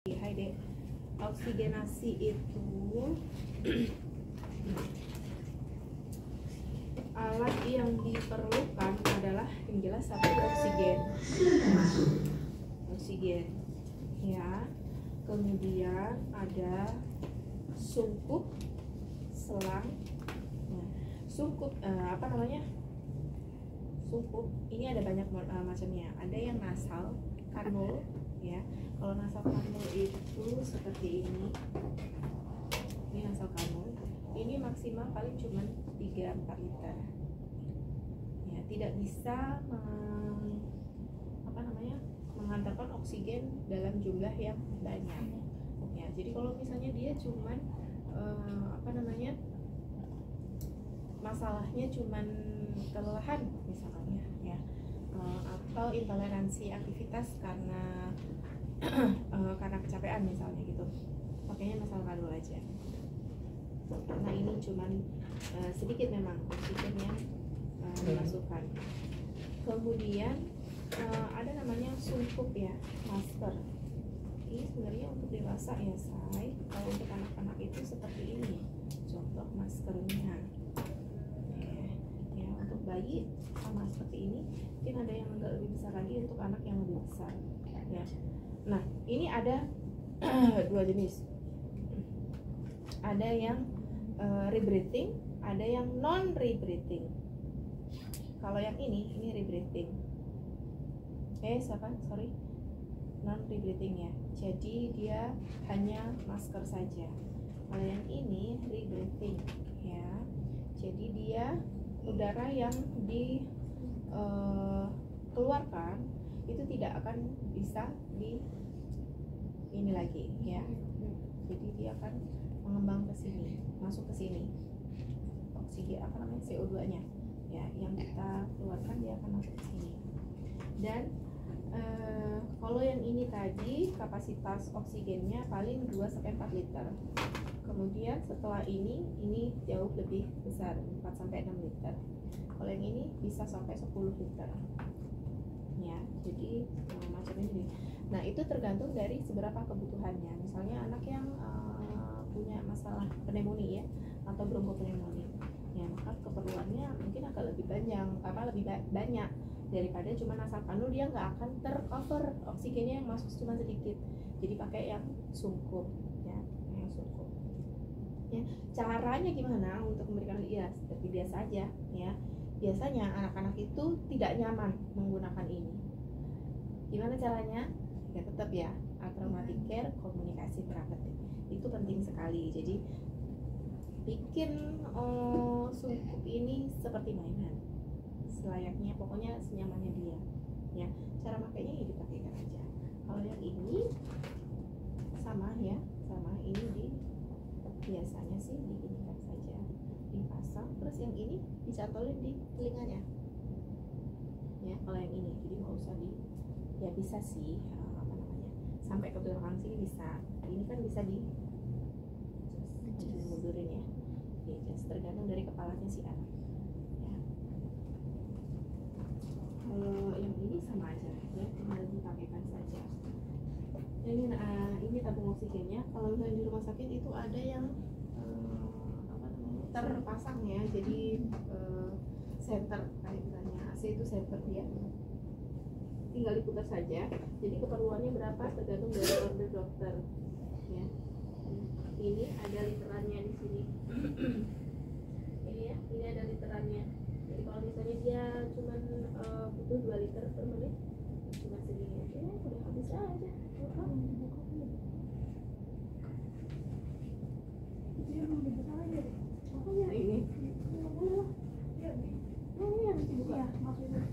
Hai Dek, oksigenasi itu alat yang diperlukan adalah yang jelas satu oksigen ya, kemudian ada sungkup, selang. Nah, sungkup sungkup ini ada banyak macamnya. Ada yang nasal, kanul ya. Kalau nasal kanul itu seperti ini nasal kanul. Ini maksimal paling cuma 3-4 liter ya, tidak bisa menghantarkan oksigen dalam jumlah yang banyak ya. Jadi kalau misalnya dia cuman masalahnya cuman kelelahan misalnya ya, atau intoleransi aktivitas karena kecapean misalnya gitu, makanya nasal kanul aja, karena ini cuman sedikit memang oksigen yang dimasukkan. Kemudian ada namanya sungkup ya, masker. Ini sebenarnya untuk dewasa ya say. Kalau untuk anak-anak itu seperti ini contoh maskernya ya. Untuk bayi sama seperti ini, mungkin ada yang agak lebih besar lagi untuk anak yang lebih besar ya. Nah ini ada dua jenis, ada yang rebreathing, ada yang non rebreathing. Kalau yang ini rebreathing. Non rebreathing ya. Jadi dia hanya masker saja. Kalau yang ini rebreathing ya. Jadi dia udara yang dikeluarkan itu tidak akan bisa ini lagi ya. Jadi dia akan mengembang ke sini, masuk ke sini. Oksigen CO2-nya ya, yang kita keluarkan dia akan masuk ke sini. Dan kalau yang ini tadi kapasitas oksigennya paling 2-4 liter. Kemudian setelah ini jauh lebih besar, 4-6 liter. Kalau yang ini bisa sampai 10 liter ya. Jadi macamnya gini. Nah itu tergantung dari seberapa kebutuhannya. Misalnya anak yang punya masalah pneumonia ya, atau bronkopneumonia ya, maka keperluannya mungkin agak lebih banyak daripada cuma nasal kanul. Dia nggak akan tercover oksigennya yang masuk cuma sedikit, jadi pakai yang sungkup ya, yang sungkup ya. Caranya gimana untuk memberikan? Ya seperti biasa aja ya. Biasanya anak-anak itu tidak nyaman menggunakan ini. Gimana caranya? Ya tetap ya, traumatic care, komunikasi terapeutik itu penting sekali. Jadi bikin sungkup ini seperti mainan, selayaknya, pokoknya senyamannya dia ya. Cara makainya ya dipakaikan aja. Kalau yang ini sama ya, ini biasanya sih diginikan saja, dipasang, terus yang ini dicantolin di telinganya ya. Kalau yang ini jadi nggak usah ya bisa sih sampai ke belakang sini bisa. Ini kan bisa dimundurin ya, tergantung dari kepalanya si anak ya. Kalau yang ini sama aja ya, tinggal dipakaikan saja. Ini tabung oksigennya. Kalau misalnya di rumah sakit itu ada yang terpasang ya, jadi center kayak misalnya AC itu center dia, tinggal diputar saja. Jadi keperluannya berapa tergantung dari order dokter ya. Ini ada literannya di sini. Ini ya, ini ada literannya. Jadi kalau misalnya dia cuma butuh 2 liter per menit, cuma segini aja, udah habis aja. Ini harus dibuka ya, maksudnya.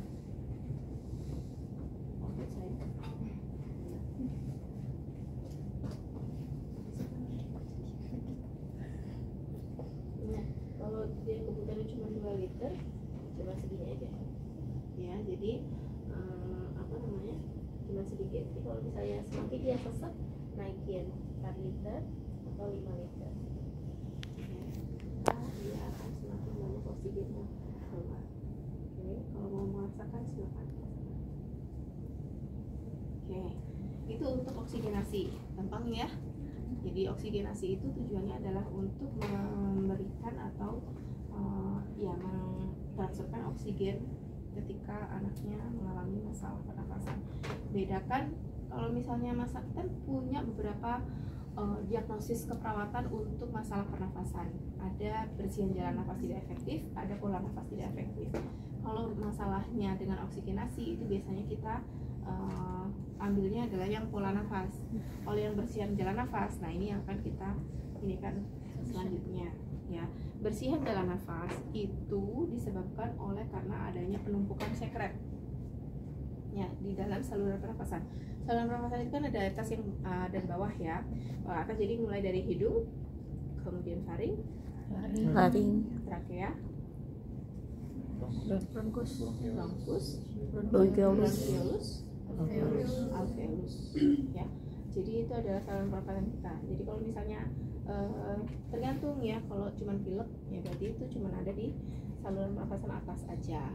Kalau dia kebutuhannya cuma 2 liter, cuma segini aja ya. Jadi cuma sedikit. Jadi kalau misalnya semakin dia sesak, naikin 4 liter atau 5 liter ya. Dia akan semakin banyak oksigennya keluar. Oke, kalau mau merasakan silakan. Oke, itu untuk oksigenasi. gampang ya. Jadi oksigenasi itu tujuannya adalah untuk memberikan atau mentransferkan oksigen ketika anaknya mengalami masalah pernafasan. Bedakan kalau misalnya kita punya beberapa diagnosis keperawatan untuk masalah pernafasan. Ada bersihan jalan nafas tidak efektif, ada pola nafas tidak efektif. Kalau masalahnya dengan oksigenasi itu biasanya kita ambilnya adalah yang pola nafas. Kalau yang bersihan jalan nafas, nah ini yang akan kita kan selanjutnya ya. Bersihan jalan nafas itu disebabkan karena adanya penumpukan sekret ya di dalam saluran pernafasan. Saluran pernafasan itu kan ada atas yang dan bawah ya. Atas jadi mulai dari hidung, kemudian faring, trakea, bronkus, bronkiolus, alveolus ya. Jadi itu adalah saluran pernafasan kita. Jadi kalau misalnya tergantung ya, kalau cuma pilek ya berarti itu cuma ada di saluran pernafasan atas aja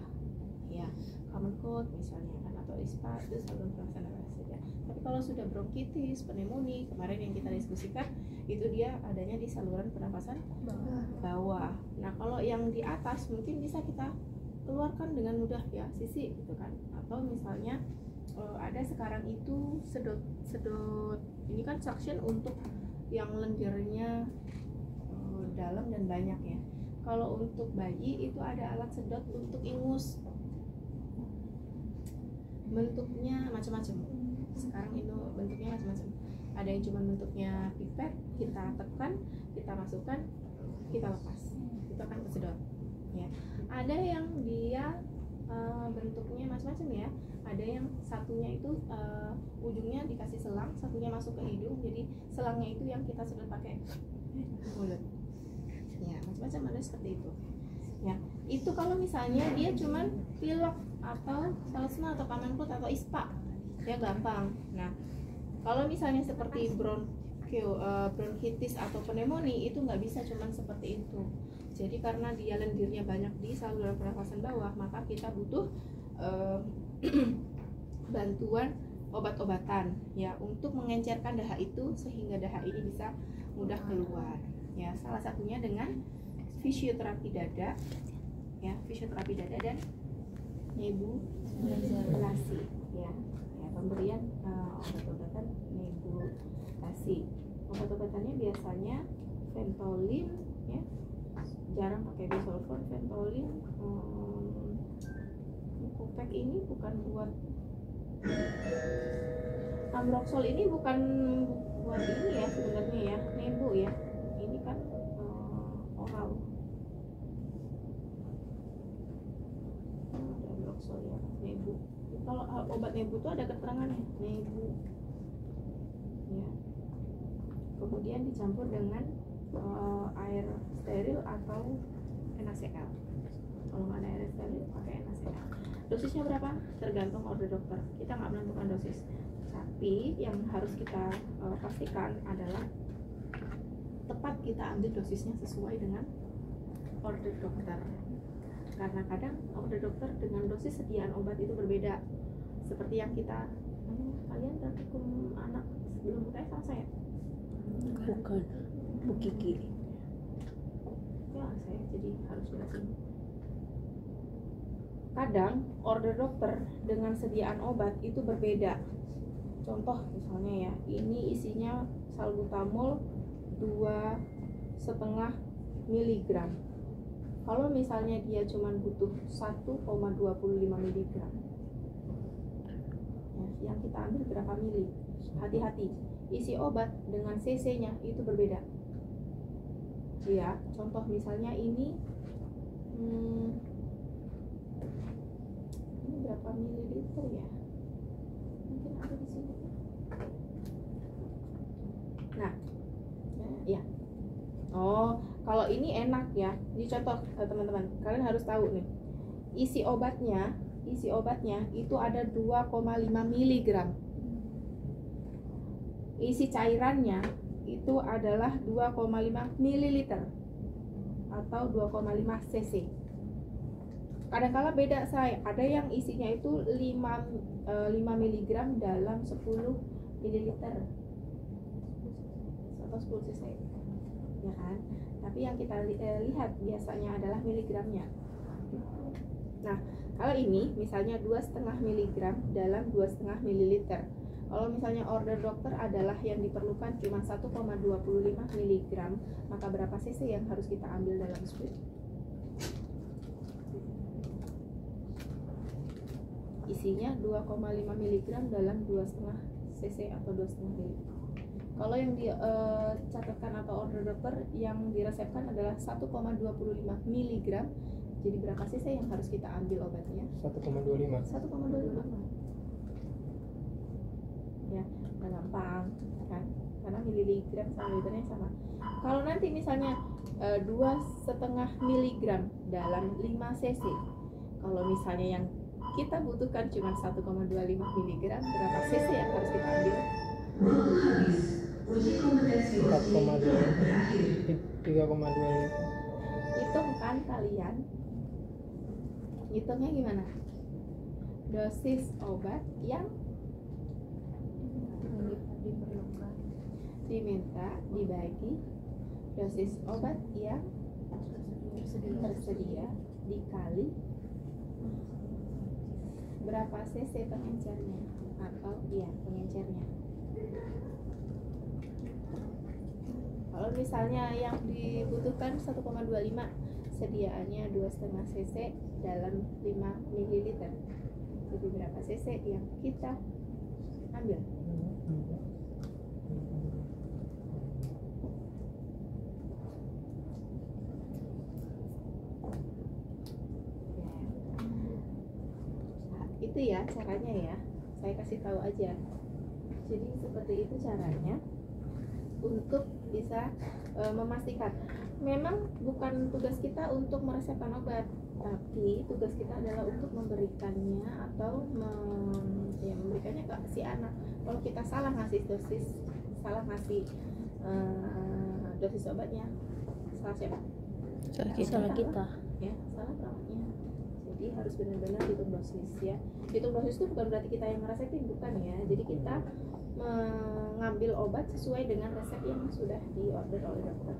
ya. Common cold misalnya kan, atau ISPA itu saluran pernafasan atas saja. Tapi kalau sudah bronkitis, pneumonia kemarin yang kita diskusikan itu dia adanya di saluran pernafasan bawah. Nah kalau yang di atas mungkin bisa kita keluarkan dengan mudah ya, sisi gitu kan. Atau misalnya ada sekarang itu sedot ini kan suction untuk yang lendirnya dalam dan banyak ya. Kalau untuk bayi itu ada alat sedot untuk ingus, bentuknya macam-macam. Sekarang itu bentuknya macam-macam. Ada yang cuma bentuknya pipet, kita tekan, kita masukkan, kita lepas, itu akan kesedot ya. Ada yang dia bentuknya macam-macam ya. Ada yang satunya itu ujungnya dikasih selang, satunya masuk ke hidung, jadi selangnya itu yang kita sedot pakai mulut ya. Macam-macam ada seperti itu ya. Itu kalau misalnya dia cuman pilek atau salesma atau common cold atau ISPA ya gampang. Nah kalau misalnya seperti bronkitis atau pneumonia itu nggak bisa cuman seperti itu. Jadi karena dia lendirnya banyak di saluran pernafasan bawah, maka kita butuh bantuan obat-obatan ya untuk mengencerkan dahak itu sehingga dahak ini bisa mudah keluar ya. Salah satunya dengan fisioterapi dada ya, fisioterapi dada dan nebulasi ya, pemberian obat-obatan nebulasi. Obat-obatannya biasanya Ventolin ya, jarang pakai bisulfon. Ventolin, Kopek ini bukan buat Amroxol ini bukan buat ini ya sebenarnya ya, nebu ya. Ini kan oral. Ada Amroxol ya, nebu. Kalau obat nebu itu ada keterangannya, nebu. Ya. Kemudian dicampur dengan air steril atau NaCl. Kalau nggak ada air steril pakai NaCl. Dosisnya berapa? Tergantung order dokter. Kita nggak menentukan dosis. Tapi yang harus kita pastikan adalah tepat kita ambil dosisnya sesuai dengan order dokter. Karena kadang order dokter dengan dosis sediaan obat itu berbeda. Seperti yang kita, kalian praktikum anak sebelum UTS sama saya? Bukan, Bu Kiki. Ya, saya jadi harus jelasin. Kadang order dokter dengan sediaan obat itu berbeda. Contoh misalnya ya, ini isinya salbutamol 2,5 mg. Kalau misalnya dia cuma butuh 1,25 mg, ya, yang kita ambil berapa mili? Hati-hati, isi obat dengan cc-nya itu berbeda. Ya, contoh misalnya ini berapa mililiter ya? Mungkin ada di sini. Nah, ya. Oh, kalau ini enak ya. Ini contoh teman-teman. Kalian harus tahu nih. Isi obatnya itu ada 2,5 mg. Isi cairannya itu adalah 2,5 ml atau 2,5 cc. Kadang-kala beda say, ada yang isinya itu 5 mg dalam 10 ml. atau 10 cc, ya kan? Tapi yang kita lihat biasanya adalah miligramnya. Nah, kalau ini misalnya 2,5 miligram dalam 2,5 mililiter. Kalau misalnya order dokter adalah yang diperlukan cuma 1,25 miligram, maka berapa cc yang harus kita ambil dalam squid? Isinya 2,5 miligram dalam 2,5 cc atau 2,5 mililiter. Kalau yang dicatatkan atau order dokter yang diresepkan adalah 1,25 miligram. Jadi berapa cc yang harus kita ambil obatnya? 1,25. 1,25. Ya, nggak gampang kan? Karena miligram sama liternya sama. Kalau nanti misalnya 2,5 miligram dalam 5 cc. Kalau misalnya yang kita butuhkan cuma 1,25 miligram, berapa cc yang harus kita ambil? 3,2. Hitung kan kalian? Hitungnya gimana? Dosis obat yang diminta dibagi dosis obat yang tersedia dikali berapa cc pengencernya atau pengencernya. Kalau misalnya yang dibutuhkan 1,25, sediaannya 2,5 cc dalam 5 ml. Jadi berapa cc yang kita ambil? Itu ya caranya ya, saya kasih tahu aja. Jadi seperti itu caranya untuk bisa memastikan. Memang bukan tugas kita untuk meresepkan obat, tapi tugas kita adalah untuk memberikannya atau memberikannya ke si anak. Kalau kita salah ngasih dosis, salah ngasih dosis obatnya, salah siapa? Salah kita. Ya, salah perawatnya. Jadi harus benar-benar hitung dosis ya. Hitung dosis itu bukan berarti kita yang ngeresepin, bukan ya. Jadi kita mengambil obat sesuai dengan resep yang sudah diorder oleh dokter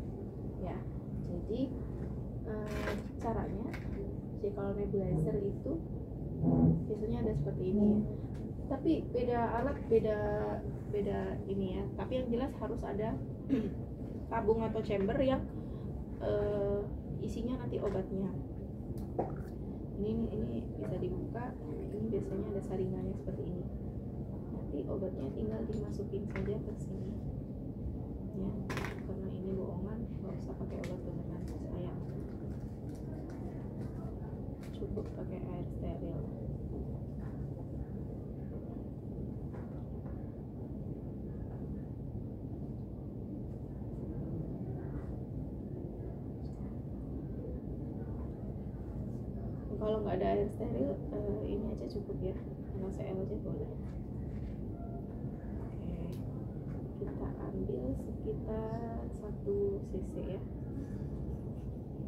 ya. Jadi caranya, jadi kalau nebulizer itu biasanya ada seperti ini ya. Tapi beda alat, beda ini ya. Tapi yang jelas harus ada tabung atau chamber yang isinya nanti obatnya. Ini bisa dibuka. Ini biasanya ada saringannya seperti ini. Nanti obatnya tinggal dimasukin saja ke sini ya. Karena ini bohongan, nggak usah pakai obat beneran, sayang. Cukup pakai air steril. Kalau nggak ada air steril, ini aja cukup ya, NaCl aja boleh. Oke, kita ambil sekitar 1 cc ya,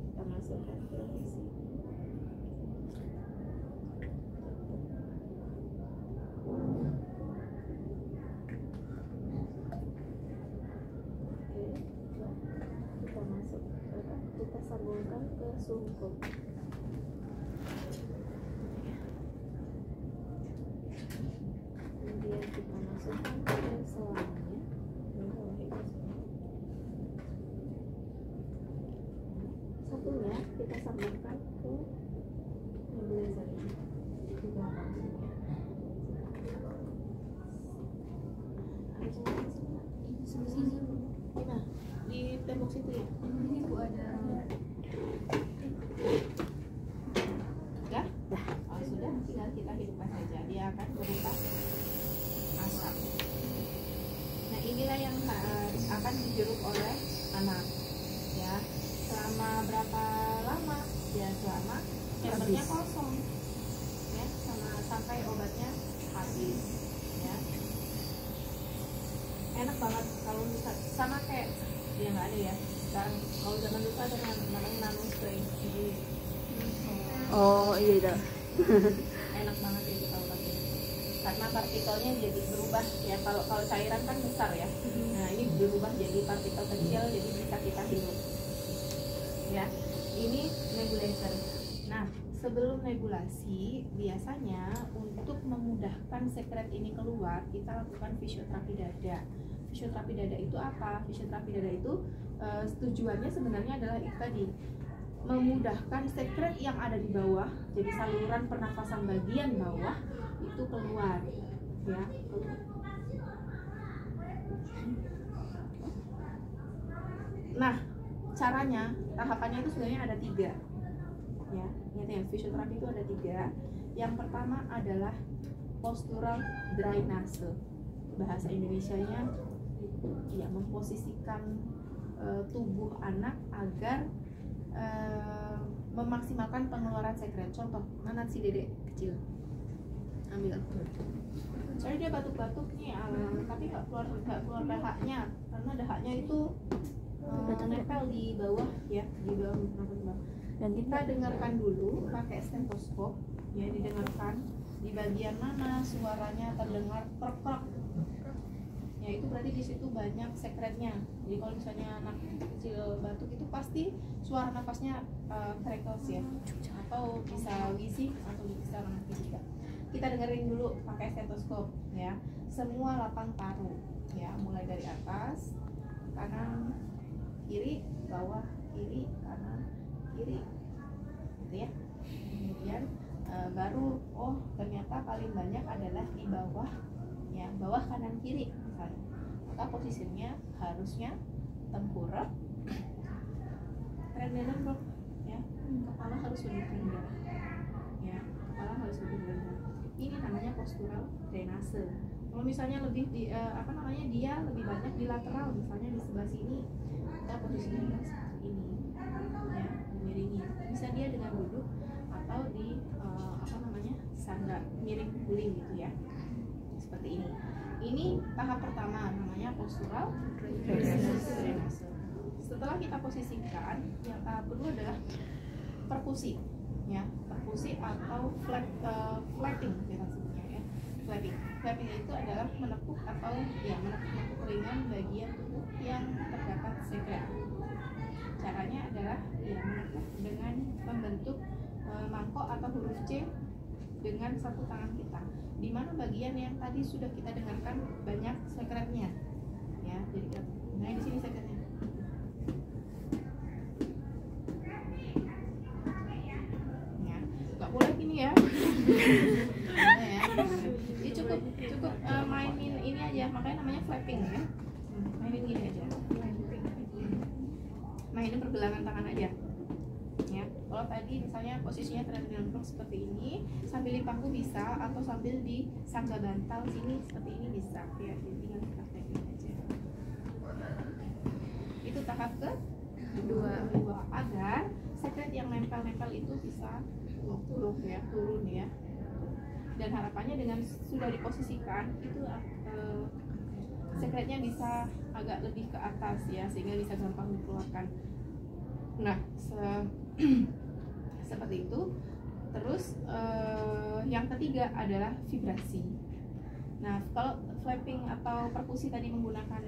kita masukkan ke sini. Oke, kita masuk, kita sambungkan ke sungkup. Kemudian kita masukkan ke selangnya. Satunya kita sambungkan ke nebulizernya di belakang sini. Gimana? Di tembok situ ya? Ini Bu ada. Sudah? Oh, sudah, tinggal kita hidupkan saja. Dia akan berupa asap. Nah, inilah yang akan dijeruk oleh anak ya. Selama berapa lama? Ya selama chambernya kosong ya, sampai obatnya habis ya. Enak banget kalau bisa, sama kayak ya nggak ada ya sekarang. Kalau zaman dulu ada namanya nano spray. Jadi Oh iya dah. enak banget itu kalau pakai. karena partikelnya jadi berubah ya. Kalau cairan kan besar ya, nah ini berubah jadi partikel kecil, jadi bisa kita hirup ya. Ini nebulizer. Nah, sebelum nebulasi biasanya untuk memudahkan sekret ini keluar, kita lakukan fisioterapi dada. Fisioterapi dada itu apa? Fisioterapi dada itu tujuannya sebenarnya adalah itu tadi, memudahkan sekret yang ada di bawah, jadi saluran pernafasan bagian bawah itu keluar ya. Nah, caranya, tahapannya itu sebenarnya ada 3 ya. Ingat ya, fisioterapi itu ada 3. Yang pertama adalah postural drainase, bahasa Indonesianya ya memposisikan tubuh anak agar memaksimalkan pengeluaran sekret. Contoh, mana si dedek kecil, ambil. Soalnya dia batuk-batuk nih, tapi nggak keluar dahaknya, karena dahaknya itu nempel di bawah ya, di bawah. Dan kita dengarkan dulu pakai stetoskop ya, didengarkan di bagian mana suaranya terdengar krek-krek. Ya itu berarti di situ banyak sekretnya. Jadi kalau misalnya anak kecil batuk itu pasti suara nafasnya freckles ya, atau bisa wheezing atau bisa nafas juga. Kita dengerin dulu pakai stetoskop ya, semua lapang paru ya, mulai dari atas, kanan, kiri, bawah, kiri, kanan, kiri, gitu ya. Kemudian baru oh ternyata paling banyak adalah di bawah ya, bawah kanan kiri misalnya. Maka posisinya harusnya tengkurap, rendah ya, kepala harus lebih rendah ya, kepala harus lebih rendah. Ini namanya postural drainase. Kalau misalnya lebih di dia lebih banyak di lateral, misalnya di sebelah sini, kita posisinya seperti ini ya, miringi. Bisa dia dengan duduk atau di sandar miring guling gitu ya, seperti ini. Ini tahap pertama, namanya postural drainase. Setelah kita posisikan, yang tahap kedua adalah perkusi ya, perkusi atau flapping kita sebutnya ya. Flapping itu adalah menepuk atau ya menepuk ringan bagian tubuh yang terdapat sekret. Caranya adalah ya menepuk dengan membentuk mangkok atau huruf C dengan satu tangan kita, di mana bagian yang tadi sudah kita dengarkan banyak sekretnya ya. Jadi kita, nah di sini sekretnya. Ya, nggak boleh gini ya. Nah, ya. Jadi cukup mainin ini aja, makanya namanya flapping ya. Mainin gini aja. Mainin pergelangan tangan aja. Ya, kalau tadi misalnya posisinya triangle seperti ini, sambil di pangku bisa, atau sambil di sangga bantal sini seperti ini bisa ya. Tinggal praktekin aja. Itu tahap kedua agar sekret yang nempel-nempel itu bisa turun ya. Dan harapannya dengan sudah diposisikan itu sekretnya bisa agak lebih ke atas ya, sehingga bisa gampang dikeluarkan. Nah, seperti itu. Terus yang ketiga adalah vibrasi. Nah, kalau flapping atau perkusi tadi menggunakan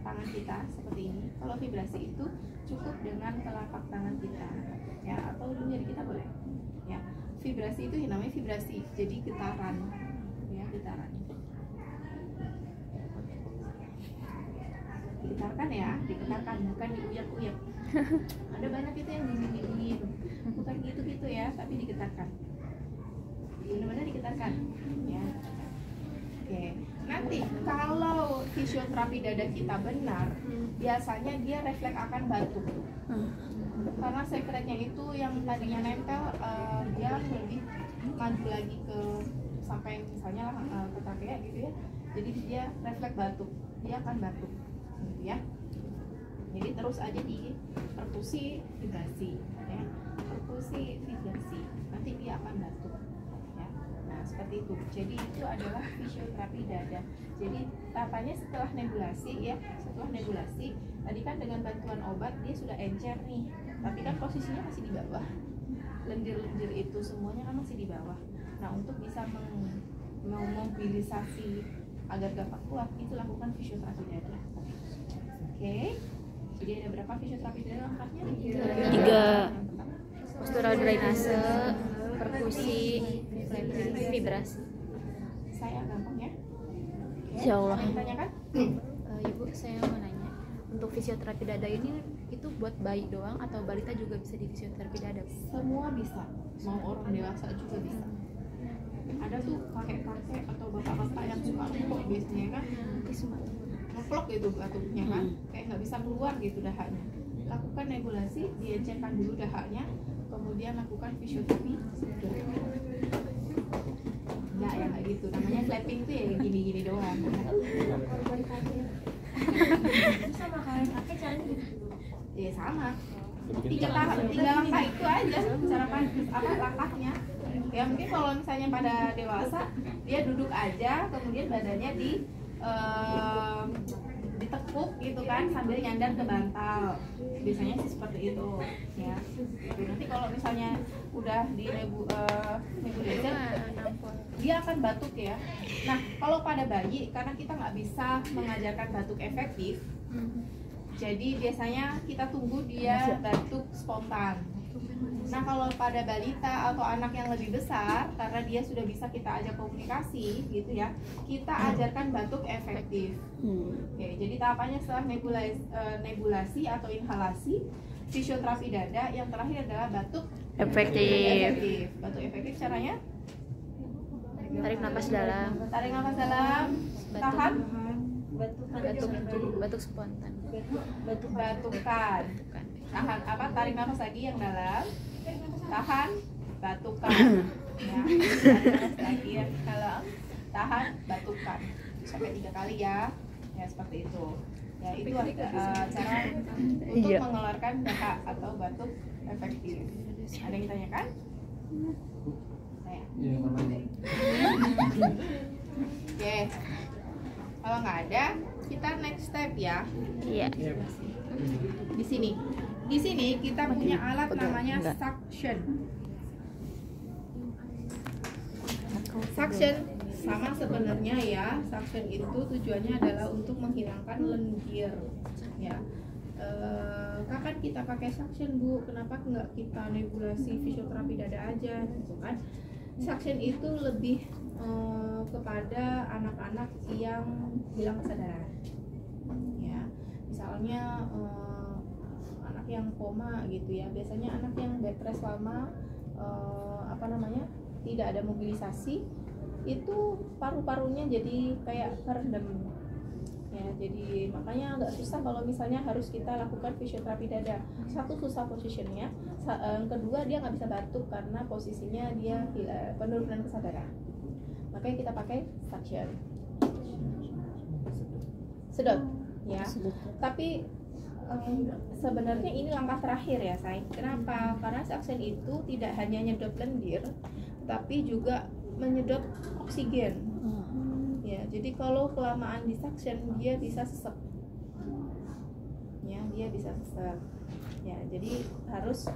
tangan kita seperti ini. Kalau vibrasi itu cukup dengan telapak tangan kita ya, atau jari kita boleh ya. Vibrasi itu namanya vibrasi, jadi getaran ya, getaran. Digetarkan ya, digetarkan, bukan diuyak-uyak. Ada banyak itu yang digigit, bukan gitu-gitu ya, tapi digetarkan. Benar-benar digetarkan ya. Oke. Nanti kalau fisioterapi dada kita benar, biasanya dia refleks akan batuk. Karena sekretnya itu yang tadinya nempel, dia lebih maju lagi ke sampai misalnya ke trachea gitu ya. Jadi dia refleks batuk, dia akan batuk gitu ya. Jadi terus aja di perkusi vibrasi ya, perkusi vibrasi, nanti dia akan batuk ya. Nah seperti itu. Jadi itu adalah fisioterapi dada. Jadi tahapannya setelah nebulasi ya, setelah nebulasi tadi kan dengan bantuan obat dia sudah encer nih, tapi kan posisinya masih di bawah, lendir-lendir itu semuanya kan masih di bawah. Nah untuk bisa memobilisasi agar gampang kuat, itu lakukan fisioterapi dada. Oke, jadi ada berapa fisioterapi dada lengkapnya? 3. Postural drainase, perkusi, vibrasi. Saya gampang ya? Insya Allah. Ada yang ditanyakan? Ibu, saya mau nanya, untuk fisioterapi dada ini itu buat bayi doang atau balita juga bisa di fisioterapi dada? Semua bisa, mau orang dewasa juga bisa. Ada tuh kakek-kakek atau bapak-bapak yang suka ngeplok biasanya kan, ngeplok gitu batuknya kan, kayak nggak bisa keluar gitu dahaknya. Lakukan nebulasi, diencerkan dulu dahaknya, kemudian lakukan fisioterapi. Enggak ya kayak gitu, namanya clapping tuh ya gini-gini doang. Sama kayak kakek caranya gitu. Ya sama. Tiga langkah itu aja cara langkahnya. Ya mungkin kalau misalnya pada dewasa dia duduk aja, kemudian badannya ditekuk gitu kan sambil nyandar ke bantal. Biasanya sih seperti itu ya. Nanti kalau misalnya udah di nebulizer dia akan batuk ya. Nah kalau pada bayi karena kita nggak bisa mengajarkan batuk efektif, jadi biasanya kita tunggu dia batuk spontan. Nah kalau pada balita atau anak yang lebih besar, karena dia sudah bisa kita ajak komunikasi gitu ya, kita ajarkan batuk efektif. Oke, jadi tahapannya setelah nebulasi atau inhalasi, fisioterapi dada, yang terakhir adalah batuk Efektif. Batuk efektif caranya? Tarik napas dalam, Tarik nafas dalam, tahan, batuk spontan. batukan. Tahan apa? Tarik nafas lagi yang dalam, tahan, batukan. Ya, tarik nafas lagi yang dalam, tahan, batukan. Sampai 3 kali ya. Ya seperti itu. Ya itu cara untuk mengeluarkan dahak atau batuk efektif. Ada yang ditanyakan? Saya. Oke. Kalau nggak ada, kita next step ya. Iya. Di sini kita punya alat namanya suction. Suction sama sebenarnya ya. Suction itu tujuannya adalah untuk menghilangkan lendir. Ya. Kapan kita pakai suction, Bu? Kenapa nggak kita nebulasi fisioterapi dada aja, gitu kan? Suction itu lebih kepada anak-anak yang hilang kesadaran. Ya, misalnya anak yang koma gitu ya. Biasanya anak yang bed rest lama, tidak ada mobilisasi, itu paru-parunya jadi kayak terendam. Ya, jadi makanya agak susah kalau misalnya harus kita lakukan fisioterapi dada. Satu, susah posisinya. Kedua, dia nggak bisa batuk karena posisinya dia penurunan kesadaran. Makanya kita pakai suction. Sedot, ya. Tapi sebenarnya ini langkah terakhir ya, say. Kenapa? Karena suction itu tidak hanya nyedot lendir, tapi juga menyedot oksigen. Ya, jadi kalau kelamaan di suction dia bisa sesek. Ya, dia bisa sesek. Ya, jadi harus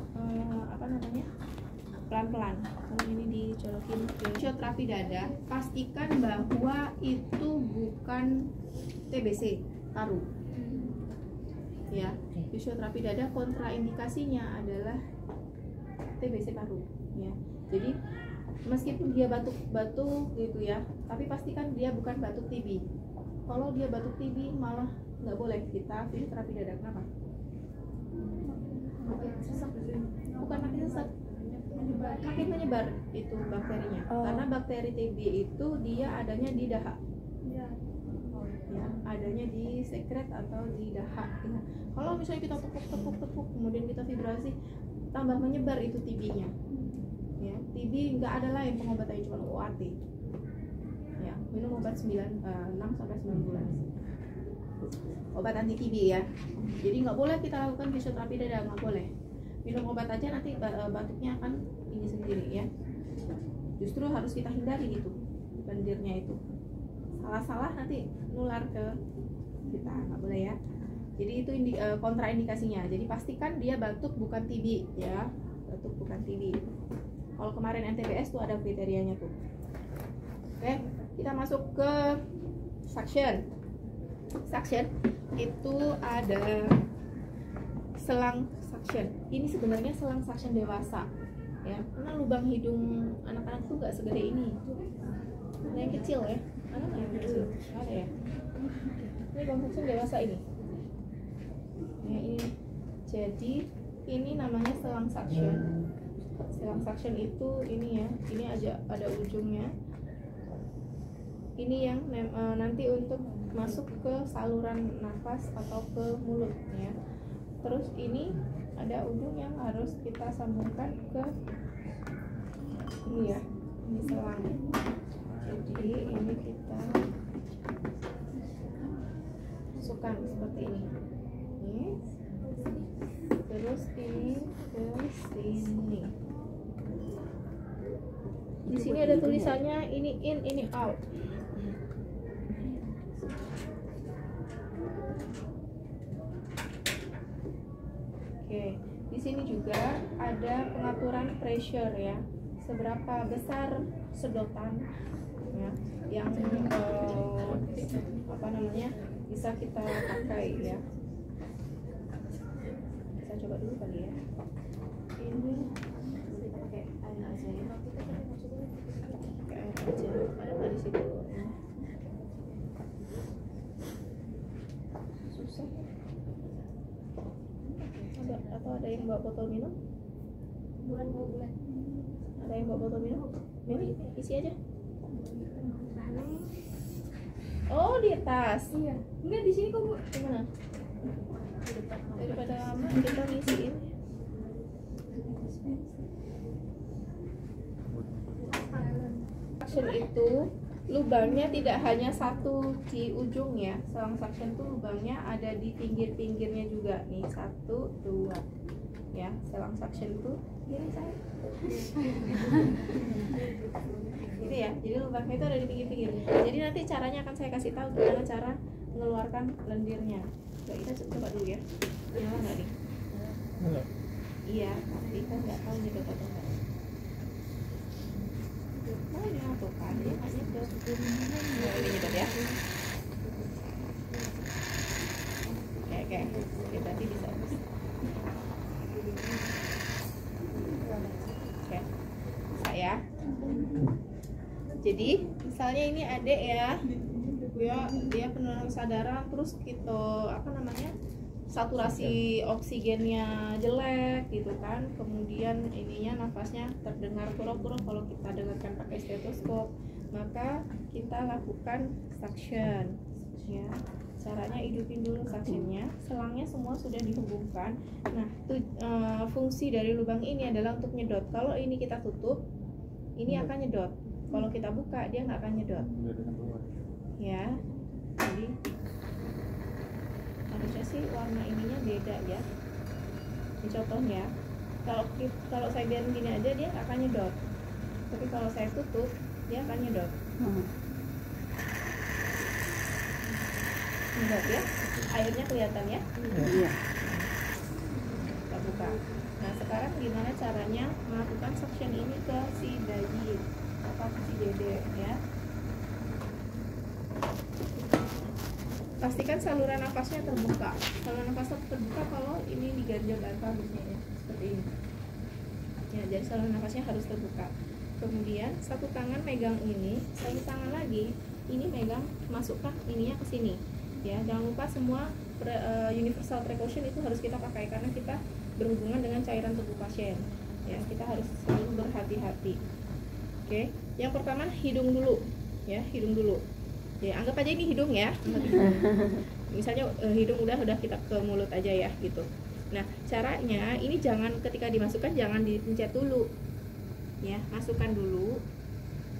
pelan-pelan. Kalau ini dicolokin ke fisioterapi dada, pastikan bahwa itu bukan TBC, paru. Ya, fisioterapi dada kontraindikasinya adalah TBC paru. Ya, jadi meskipun dia batuk-batuk gitu ya, tapi pastikan dia bukan batuk TB. Kalau dia batuk TB malah nggak boleh kita fisioterapi dada. Kenapa? Bukan makin sesak, makin menyebar itu bakterinya. Karena bakteri TB itu dia adanya di dahak. Ya, adanya di sekret atau di dahak. Ya. Kalau misalnya kita tepuk, kemudian kita vibrasi, tambah menyebar itu TB-nya. Ya, TB nggak ada lain pengobatannya cuma OAT. Ya, minum obat 6 sampai 9 bulan. Obat anti TB ya. Jadi nggak boleh kita lakukan fisioterapi dada, nggak boleh. Minum obat aja nanti batuknya akan ini sendiri ya. Justru harus kita hindari gitu lendirnya itu. Salah-salah nanti nular ke kita, nggak boleh ya. Jadi itu kontraindikasinya. Jadi pastikan dia batuk bukan TB ya. Batuk bukan TB. Kalau kemarin NTBS tuh ada kriterianya tuh. Oke, kita masuk ke suction. Suction itu ada selang suction. Ini sebenarnya selang suction dewasa, ya. Karena lubang hidung anak-anak tuh nggak segede ini. Ada yang kecil ya, ada nggak yang kecil? Ada ya. Ini lubang suction dewasa ini. Ya, ini. Jadi ini namanya selang suction. Selang suction itu ini ya, ini aja ada ujungnya. Ini yang nanti untuk masuk ke saluran nafas atau ke mulut ya. Terus ini ada ujung yang harus kita sambungkan ke ini ya, ini selang. Jadi ini kita masukkan seperti ini. Ini. Terus ini ke sini. Di sini ada tulisannya ini in, ini out. Oke, di sini juga ada pengaturan pressure ya, seberapa besar sedotan ya, yang apa namanya bisa kita pakai ya. Kita coba dulu kali ya. Ini kita pakai air aja ya. Pakai air aja. Ada nggak di situ? Susah. Atau ada yang bawa botol minum? Bulan. Ada yang bawa botol minum? Ini isi aja. Oh, di atas. Iya. Enggak di sini kok, Bu. Gimana? Daripada lama kita ngisiin. Suction itu lubangnya tidak hanya satu di ujung ya. Selang suction tuh lubangnya ada di pinggir-pinggirnya juga. Nih, 1, 2. Ya, selang suction tuh gini saya. Gitu ya. Jadi lubangnya itu ada di pinggir-pinggir. Jadi nanti caranya akan saya kasih tahu gimana cara mengeluarkan lendirnya. Coba kita coba dulu ya. Nyala nggak nih? Enggak. Iya, tapi kan nggak tahu nih atau enggak. Oh, nyala tuh kan. Dia kasih ke ini nyedot ya. Oke. Oke, berarti bisa. Oke. Saya. Jadi, misalnya ini adik ya. Dia penurunan kesadaran, terus kita apa namanya? Saturasi oksigennya jelek gitu kan, kemudian ininya nafasnya terdengar kurang-kurang kalau kita dengarkan pakai stetoskop, maka kita lakukan suction ya. Caranya hidupin dulu suctionnya, selangnya semua sudah dihubungkan. Nah, fungsi dari lubang ini adalah untuk nyedot. Kalau ini kita tutup, ini akan nyedot. Kalau kita buka, dia nggak akan nyedot ya. Jadi harusnya sih warna ininya beda ya. Ini contohnya, kalau saya biarin gini aja dia nggak akan nyedot, tapi kalau saya tutup dia akan nyedot. Nyedot ya, airnya kelihatan ya. Iya. Kita buka. Nah, sekarang gimana caranya melakukan suction ini ke si bayi atau si dede ya. Pastikan saluran nafasnya terbuka. Saluran nafasnya terbuka kalau ini diganjel bantal misalnya seperti ini. Ya, jadi saluran nafasnya harus terbuka. Kemudian satu tangan megang ini, satu tangan lagi ini megang, masukkan ininya ke sini. Ya, jangan lupa semua universal precaution itu harus kita pakai karena kita berhubungan dengan cairan tubuh pasien. Ya, kita harus selalu berhati-hati. Oke, yang pertama hidung dulu. Ya, hidung dulu. Ya, anggap aja ini hidung ya. Misalnya hidung udah kita ke mulut aja ya gitu. Nah, caranya ini jangan ketika dimasukkan jangan dipencet dulu. Ya, masukkan dulu.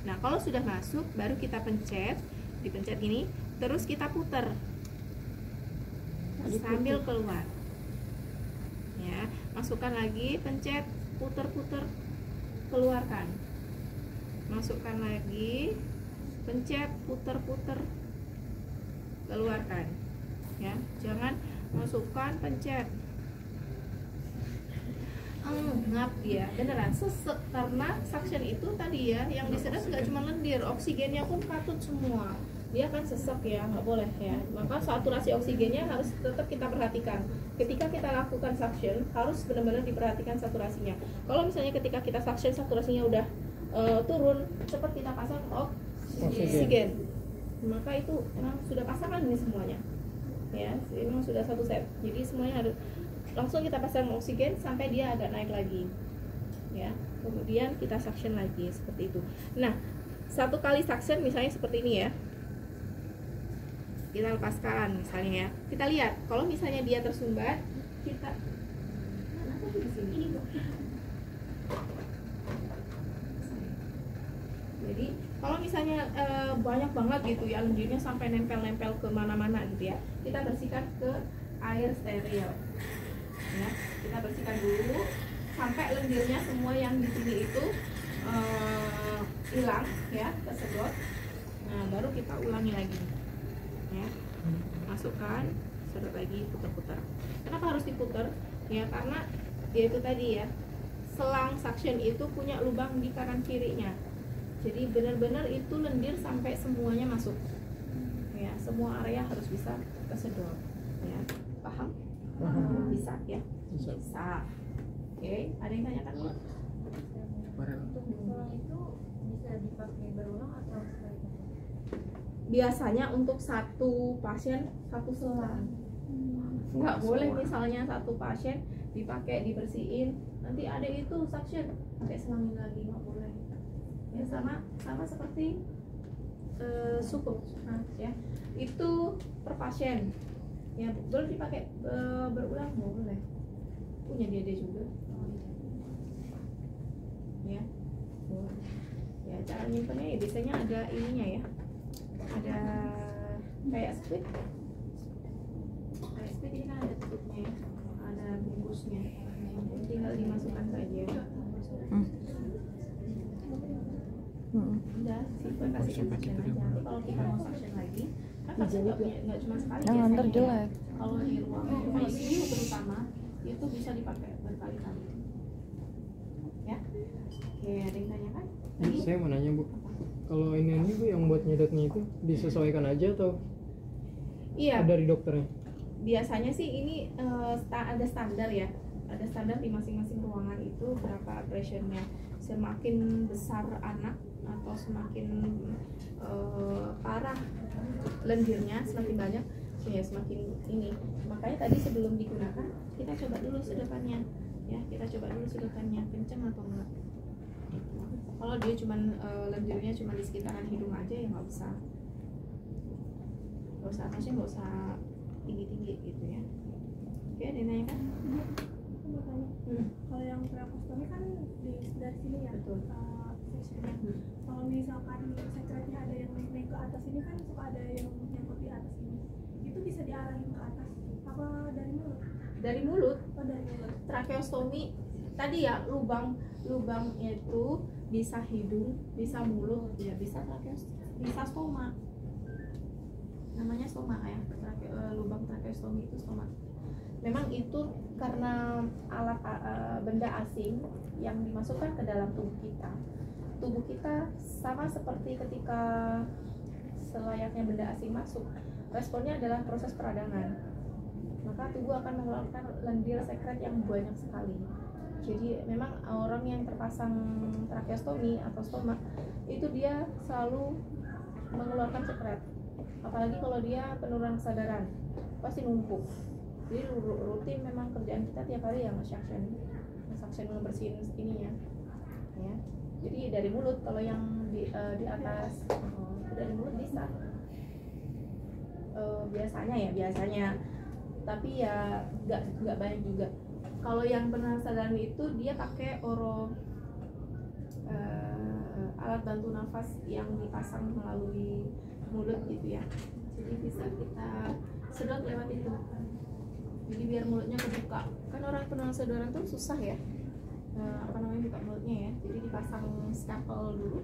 Nah, kalau sudah masuk baru kita pencet, dipencet gini, terus kita putar sambil keluar. Ya, masukkan lagi, pencet, putar-putar, keluarkan. Masukkan lagi, pencet, putar-putar, keluarkan. Ya, jangan masukkan, pencet, ngap dia beneran sesek karena suction itu tadi ya yang disedot nggak cuma lendir, oksigennya pun katut semua, dia kan sesek ya, nggak boleh ya. Maka saturasi oksigennya harus tetap kita perhatikan ketika kita lakukan suction, harus benar-benar diperhatikan saturasinya. Kalau misalnya ketika kita suction saturasinya udah turun, cepat kita pasang oksigen, maka itu memang sudah pasangan ini semuanya ya, memang sudah satu set, jadi semuanya harus langsung kita pasang oksigen sampai dia agak naik lagi ya, kemudian kita suction lagi seperti itu. Nah, satu kali suction misalnya seperti ini ya, kita lepaskan misalnya ya, kita lihat kalau misalnya dia tersumbat, kita mana tuh di sini. Jadi kalau misalnya banyak banget gitu ya lendirnya sampai nempel-nempel ke mana-mana gitu ya, kita bersihkan ke air steril ya, kita bersihkan dulu sampai lendirnya semua yang di sini itu hilang ya, tersedot. Nah, baru kita ulangi lagi ya, masukkan, sedot lagi, putar-putar. Kenapa harus diputar ya, karena ya itu tadi ya, selang suction itu punya lubang di kanan kirinya, jadi benar-benar itu lendir sampai semuanya masuk ya, semua area harus bisa tersedot ya. Paham? Bisa ya? Bisa. Oke, ada yang tanyakan Bu? Untuk selang itu bisa dipakai berulang atau sekali? Biasanya untuk satu pasien satu selang. Nggak boleh misalnya satu pasien dipakai dibersihin, nanti ada itu suction pakai selangin lagi, nggak boleh ya. Sama seperti suku ya, itu per pasien ya, boleh dipakai berulang, boleh, punya dia juga ya, boleh ya. Cara nyimpennya ya biasanya ada ininya ya, ada kayak squid ini kan ada tutupnya ya, ada bungkusnya, tinggal dimasukkan saja. Udah, simpan, kasih suction aja. Nanti kalau kita mau suction lagi, kan pasti nggak cuma sekali biasanya. Kalau di ruang ICU terutama, itu bisa dipakai berkali-kali. Ya, oke, ada yang tanya kan? Saya mau nanya Bu, kalau ini Bu yang buat nyedotnya itu disesuaikan aja atau Iya. dari dokternya? Biasanya sih ini ada standar ya, ada standar di masing-masing ruangan itu berapa pressure-nya. Semakin besar anak atau semakin parah lendirnya, semakin banyak ya semakin ini. Makanya tadi sebelum digunakan kita coba dulu sedotannya ya, kita coba dulu sedotannya kenceng atau enggak. Kalau dia cuman lendirnya cuma di sekitaran hidung aja ya nggak usah pasien, nggak usah tinggi-tinggi gitu ya. Oke, ada yang nanya kan? Aku mau tanya, kalau yang tracheostomy kan di sebelah sini ya, Betul. sectionnya. Kalau misalkan secretnya ada yang naik ke atas ini kan suka ada yang nyangkut di atas ini, itu bisa diarahin ke atas apa dari mulut? Dari mulut. Oh, dari mulut. Tracheostomi tadi ya, lubang itu bisa hidung, bisa mulut, ya bisa bisa stoma. Namanya stoma ya, lubang tracheostomi itu stoma. Memang itu karena alat benda asing yang dimasukkan ke dalam tubuh kita. Tubuh kita sama seperti ketika selayaknya benda asing masuk, responnya adalah proses peradangan. Maka tubuh akan mengeluarkan lendir sekret yang banyak sekali. Jadi memang orang yang terpasang tracheostomi atau stoma itu dia selalu mengeluarkan sekret. Apalagi kalau dia penurunan kesadaran, pasti numpuk. Jadi rutin memang kerjaan kita tiap hari yang nge-suction ngebersihin ininya ya. Jadi dari mulut, kalau yang di atas dari mulut bisa biasanya, tapi ya nggak banyak juga. Kalau yang penurunan kesadaran itu dia pakai alat bantu nafas yang dipasang melalui mulut gitu ya, jadi bisa kita sedot lewat itu, jadi biar mulutnya kebuka. Kan orang penurunan kesadaran tuh susah ya, buka mulutnya ya, jadi dipasang scalpel dulu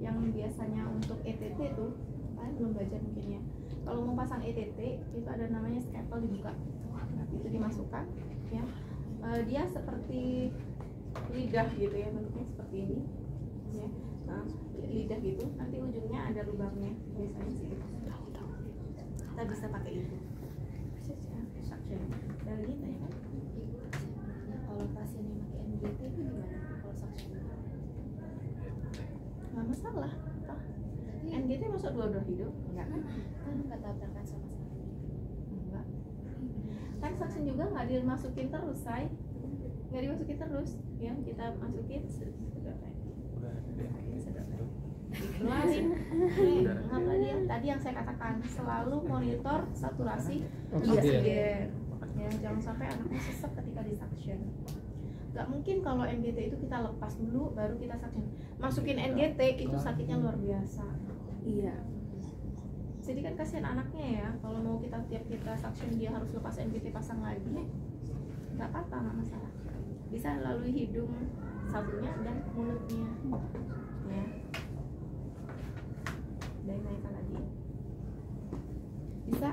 yang biasanya untuk ETT tuh, kalian belum belajar mungkin ya. Kalau mau pasang ETT itu ada namanya scalpel dibuka, itu dimasukkan ya. Dia seperti lidah gitu ya, bentuknya seperti ini ya. Nah, lidah gitu, nanti ujungnya ada lubangnya biasanya sih gitu. Kita bisa pakai itu suction dari kita ya kan. Kalau pasien yang pakai NGT itu gimana kalau suction? Nggak masalah toh. NGT masuk dua-dua hidup enggak kan? Kan nggak tabrakan sama sekali. Enggak. Kan suction juga nggak dimasukin terus, say. Nggak dimasukin terus, ya kita masukin sedot aja. Keluarin. Tadi yang saya katakan, selalu monitor saturasi oksigen. Ya, jangan sampai anaknya sesek ketika di suction. Gak mungkin kalau NGT itu kita lepas dulu baru kita suction. Masukin NGT itu sakitnya luar biasa. Iya. Jadi kan kasihan anaknya ya, kalau mau tiap kita suction dia harus lepas NGT pasang lagi. Nggak apa-apa, nggak masalah. Bisa melalui hidung satunya dan mulutnya. Ya. Dan naikkan lagi. Bisa?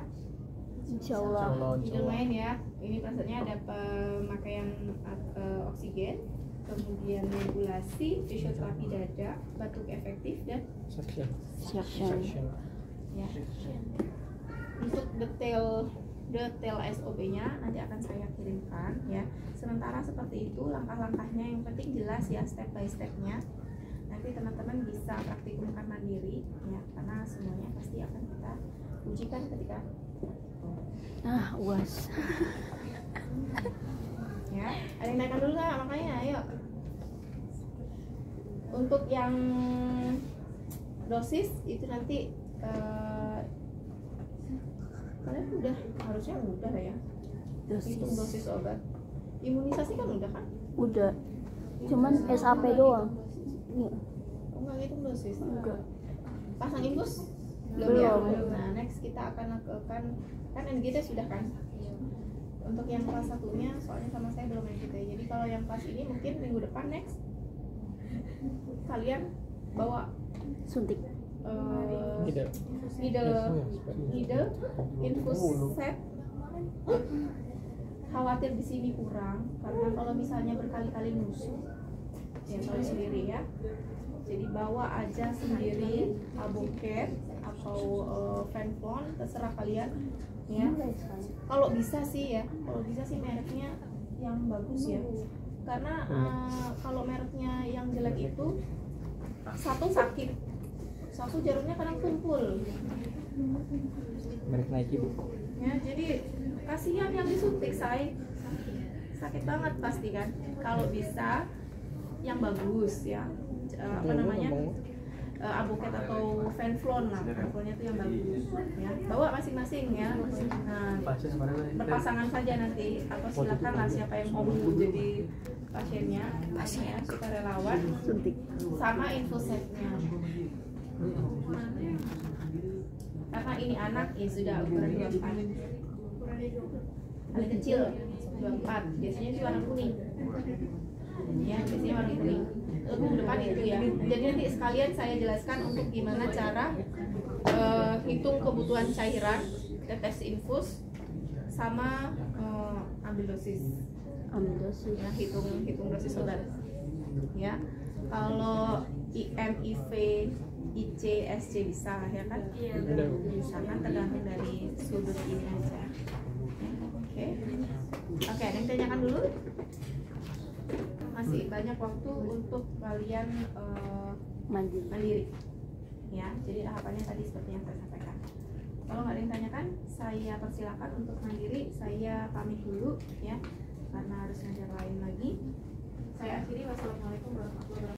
Insya Allah. Lumayan ya. Ini prosesnya ada pemakaian oksigen, kemudian nebulasi, fisioterapi dada, batuk efektif dan Suction. Suction. ya. Untuk detail SOP-nya nanti akan saya kirimkan ya. Sementara seperti itu langkah-langkahnya, yang penting jelas ya step by step-nya. Nanti teman-teman bisa praktikumkan mandiri ya, karena semuanya pasti akan kita ujikan ketika UAS. ya. Ada yang naikkan dulu nggak? Makanya ayo. Untuk yang dosis itu nanti kalian harusnya udah ya. Hitung dosis obat. Imunisasi kan udah kan? Udah. Cuman SAP doang. Iya. Oh, nggak ngitung dosis? Enggak. Pasang infus? Belum. Ya? Nah, next kita akan lakukan, kan NGT sudah kan? Untuk yang kelas satunya, soalnya sama saya belum NGT. Jadi kalau yang kelas ini mungkin minggu depan next kalian bawa Suntik. needle, infus set. Khawatir di sini kurang, karena kalau misalnya berkali-kali nusuk, ya tahu sendiri ya. Jadi bawa aja sendiri Albuquerque atau Venflon, terserah kalian ya. Kalau bisa sih mereknya yang bagus ya. Karena kalau mereknya yang jelek itu satu sakit, satu jarumnya kadang tumpul. Merek Nike, Bu. Ya, jadi kasihan yang disuntik, say. Sakit banget pasti kan. Kalau bisa yang bagus ya. Apa namanya? Albuquerque atau Venflon lah, Venflonnya itu yang bagus ya. Bawa masing-masing ya. Nah, berpasangan saja nanti, atau silakan lah siapa yang mau jadi pasiennya, ya, sukarelawan Suntik. sama infosetnya. Karena ini anak ya sudah ukuran 24, paling kecil 24, biasanya sih warna kuning ya, biasanya warna kuning. Untuk depan itu ya. Jadi nanti sekalian saya jelaskan untuk gimana cara hitung kebutuhan cairan, tetes infus, sama ambil dosis. Ya, hitung dosis obat. Ya. Kalau IM, IV, IC, SC bisa ya kan? Bisa kan, tergantung dari sudut ini aja. Oke, ada yang tanyakan dulu? Masih banyak waktu untuk kalian mandiri ya. Jadi tahapannya tadi seperti yang saya sampaikan. Kalau nggak ada yang tanyakan, saya persilakan untuk mandiri. Saya pamit dulu ya, karena harus ngajar lain lagi. Saya akhiri. Wassalamualaikum warahmatullahi wabarakatuh.